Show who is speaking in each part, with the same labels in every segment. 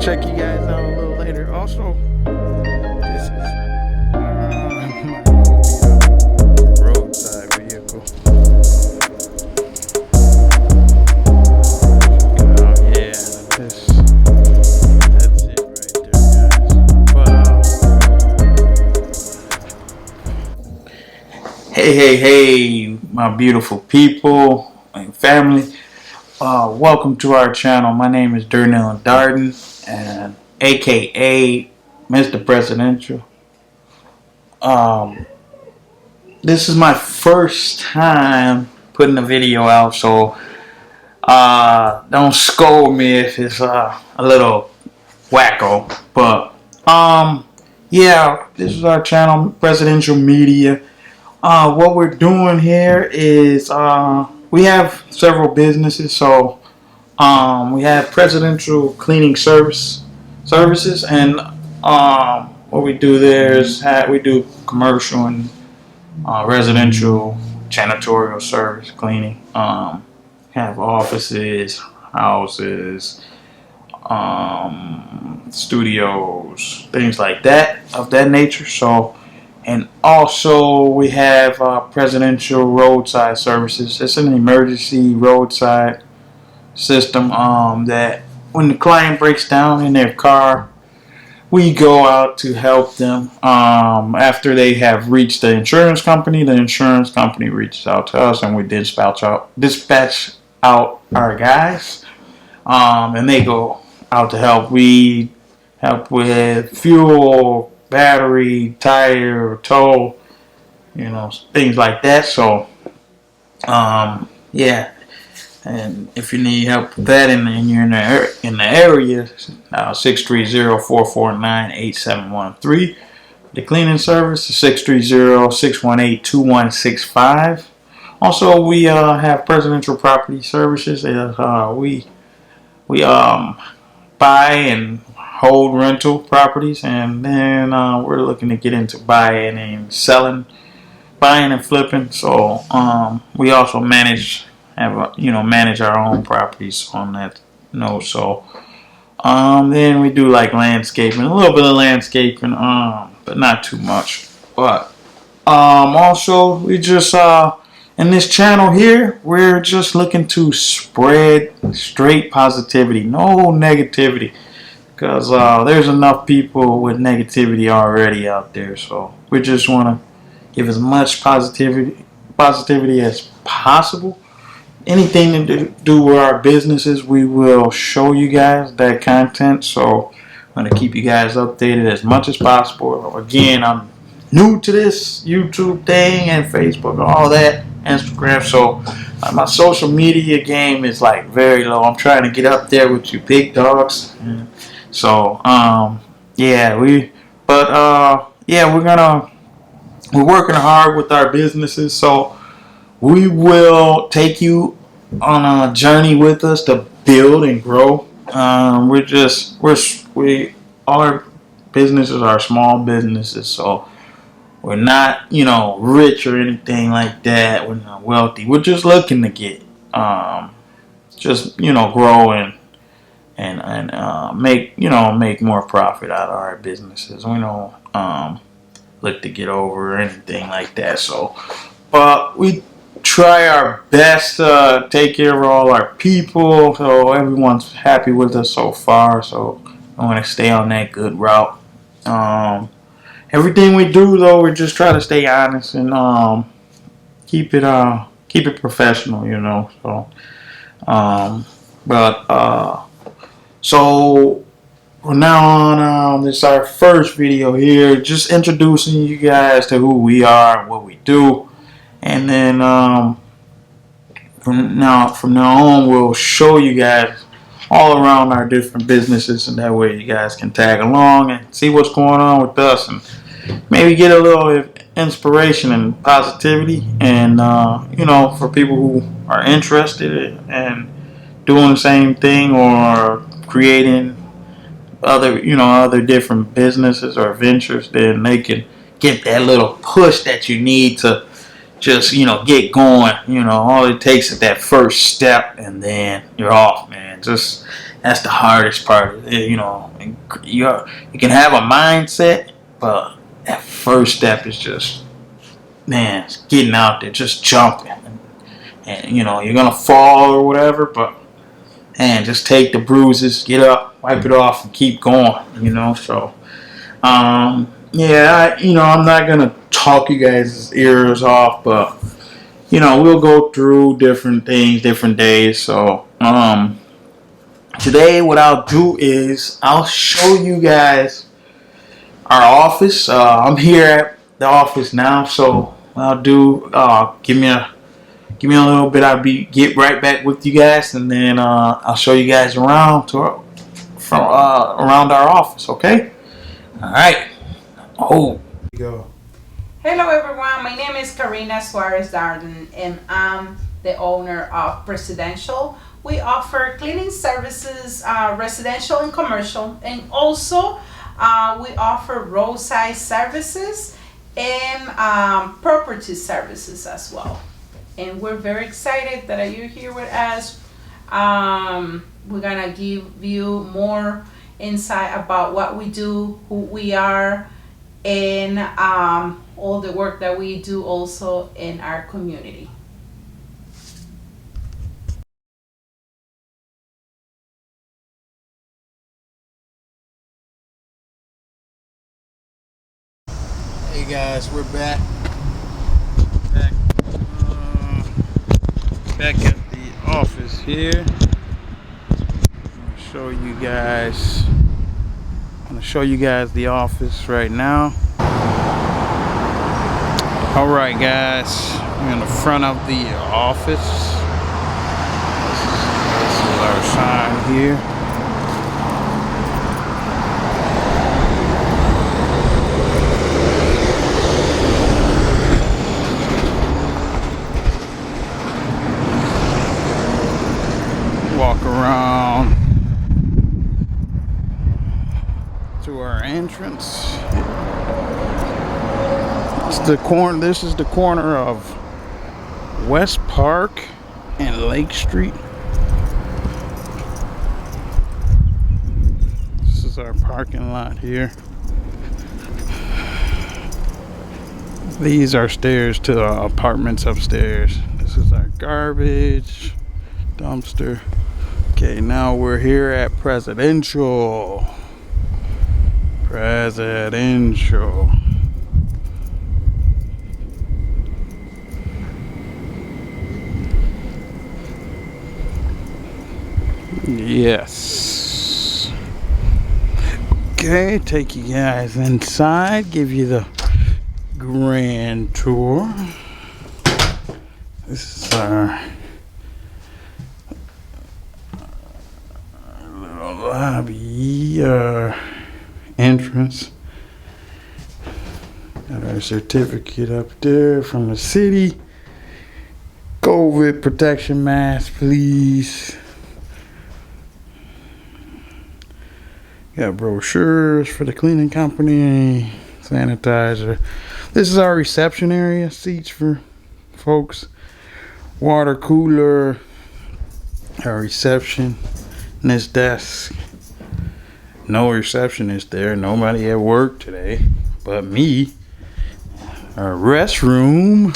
Speaker 1: check you guys out a little later. Also, this is my little beat up roadside vehicle. Yeah, that's it right there, guys. But hey, my beautiful people and family. Welcome to our channel. My name is Darnell Darden, and aka Mr. Presidential. This is my first time putting a video out, so don't scold me if it's a little wacko. But yeah, this is our channel, Presidential Media. What we're doing here is we have several businesses. So we have Presidential Cleaning Services, and what we do there is we do commercial and residential janitorial service cleaning. Have offices, houses, studios, things like that, of that nature. So, and also we have Presidential Roadside Services. It's an emergency roadside system that when the client breaks down in their car, we go out to help them. After they have reached the insurance company reaches out to us, and we dispatch out our guys, and they go out to help. We help with fuel, battery, tire, tow, things like that. So yeah, and if you need help with that and you're in the area, 630-449-8713. The cleaning service is 630-618-2165. Also, we have Presidential Property Services. We buy and hold rental properties, and then we're looking to get into buying and flipping. So we also manage our own properties on that note. So then we do like landscaping, a little bit of landscaping, but not too much. But also we just in this channel here, we're just looking to spread straight positivity, no negativity, because there's enough people with negativity already out there. So we just want to give as much positivity as possible. Anything to do with our businesses, we will show you guys that content. So I'm going to keep you guys updated as much as possible. Again, I'm new to this YouTube thing and Facebook, all that, Instagram. So my social media game is like very low. I'm trying to get up there with you big dogs. So yeah, we're working hard with our businesses. So we will take you on a journey with us to build and grow. All our businesses are small businesses, so we're not, rich or anything like that. We're not wealthy. We're just looking to get, grow and make more profit out of our businesses. We don't look to get over or anything like that. So, but we try our best to take care of all our people, so everyone's happy with us so far. So I want to stay on that good route. Everything we do, though, we just try to stay honest and keep it professional, So from now on, this is our first video here, just introducing you guys to who we are and what we do. And then from now on, we'll show you guys all around our different businesses, and that way you guys can tag along and see what's going on with us, and maybe get a little inspiration and positivity. And for people who are interested in doing the same thing or creating other different businesses or ventures, then they can get that little push that you need to just, get going. All it takes is that first step, and then you're off, man. Just that's the hardest part. You can have a mindset, but that first step is just, man, it's getting out there, just jumping. And you're gonna fall or whatever, but man, just take the bruises, get up, wipe it off, and keep going. So yeah, I'm not gonna talk you guys' ears off, but we'll go through different things, different days. So today, what I'll do is I'll show you guys our office. I'm here at the office now, so what I'll do, give me a little bit. I'll get right back with you guys, and then I'll show you guys around around our office. Okay. All right. Oh. Go.
Speaker 2: Hello everyone, my name is Karina Suarez Darden and I'm the owner of Presidential. We offer cleaning services, residential and commercial, and also we offer roadside services and property services as well. And we're very excited that you're here with us. We're gonna give you more insight about what we do, who we are, and all the work that we do also in our community.
Speaker 1: Hey guys, we're back at the office here. I'm gonna show you guys the office right now. All right, guys, we're in the front of the office. This is our sign here. Walk around to our entrance. This is the corner of West Park and Lake Street. This is our parking lot here. These are stairs to the apartments upstairs. This is our garbage dumpster. Okay, now we're here at Presidential. Yes. Okay, take you guys inside, give you the grand tour. This is our little lobby, entrance. Got our certificate up there from the city. COVID protection mask, please. Got brochures for the cleaning company, sanitizer. This is our reception area, seats for folks, water cooler, our reception, and this desk. No receptionist there, nobody at work today but me. Our restroom,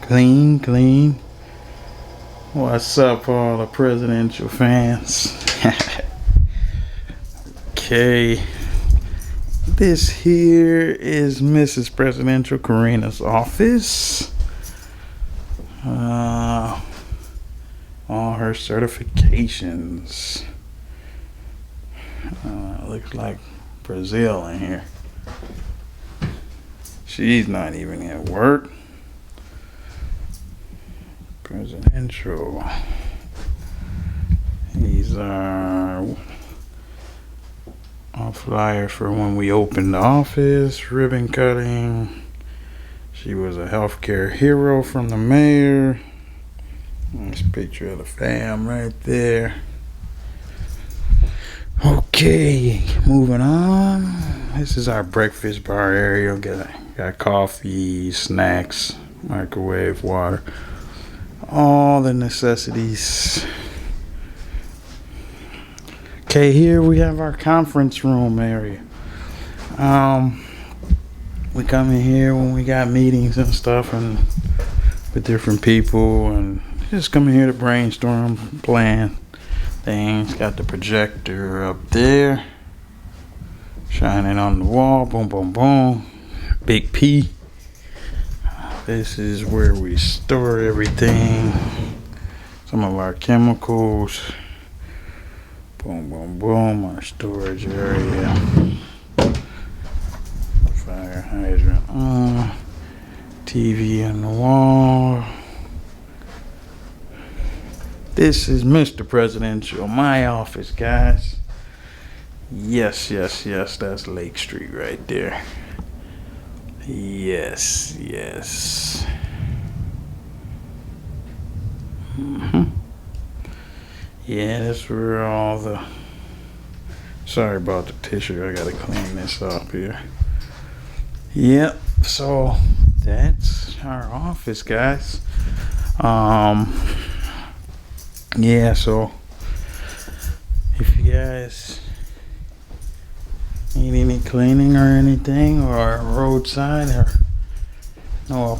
Speaker 1: clean. What's up, all the Presidential fans? Okay, this here is Mrs. Presidential Karina's office. All her certifications. Looks like Brazil in here. She's not even at work. Presidential. These are all flyers for when we opened the office. Ribbon cutting. She was a healthcare hero from the mayor. Nice picture of the fam right there. Okay. Okay, moving on. This is our breakfast bar area. Got coffee, snacks, microwave, water, all the necessities. Okay, here we have our conference room area. We come in here when we got meetings and stuff, and with different people, and just come in here to brainstorm, plan things. Got the projector up there, shining on the wall. Boom, boom, boom. Big P. This is where we store everything. Some of our chemicals. Boom, boom, boom. Our storage area. Fire hydrant on. TV on the wall. This is Mr. Presidential, my office, guys. Yes, yes, yes, that's Lake Street right there. Yes, yes. Yeah, that's where all the... Sorry about the tissue, I gotta clean this up here. Yep, so that's our office, guys. Yeah, so if you guys need any cleaning or anything, or roadside, or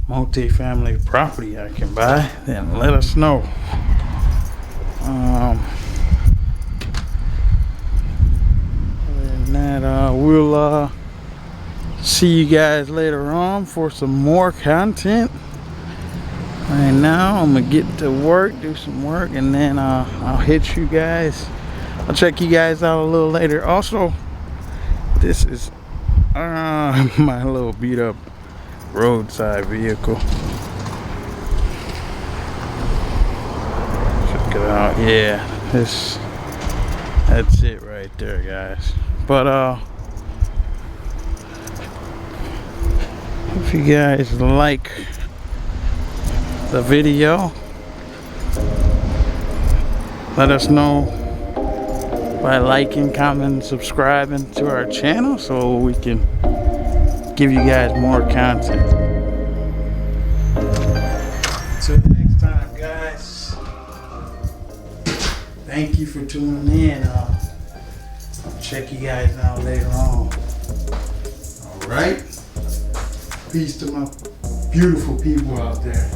Speaker 1: multi-family property I can buy, then let us know. Other than that, we'll see you guys later on for some more content. Right now, I'm gonna get to work, do some work, and then I'll hit you guys. I'll check you guys out a little later. Also, this is my little beat up roadside vehicle. Check it out. Yeah, that's it right there, guys. But if you guys like the video, let us know by liking, commenting, subscribing to our channel so we can give you guys more content. Till next time, guys, thank you for tuning in. I'll check you guys out later on. Alright, peace to my beautiful people out there.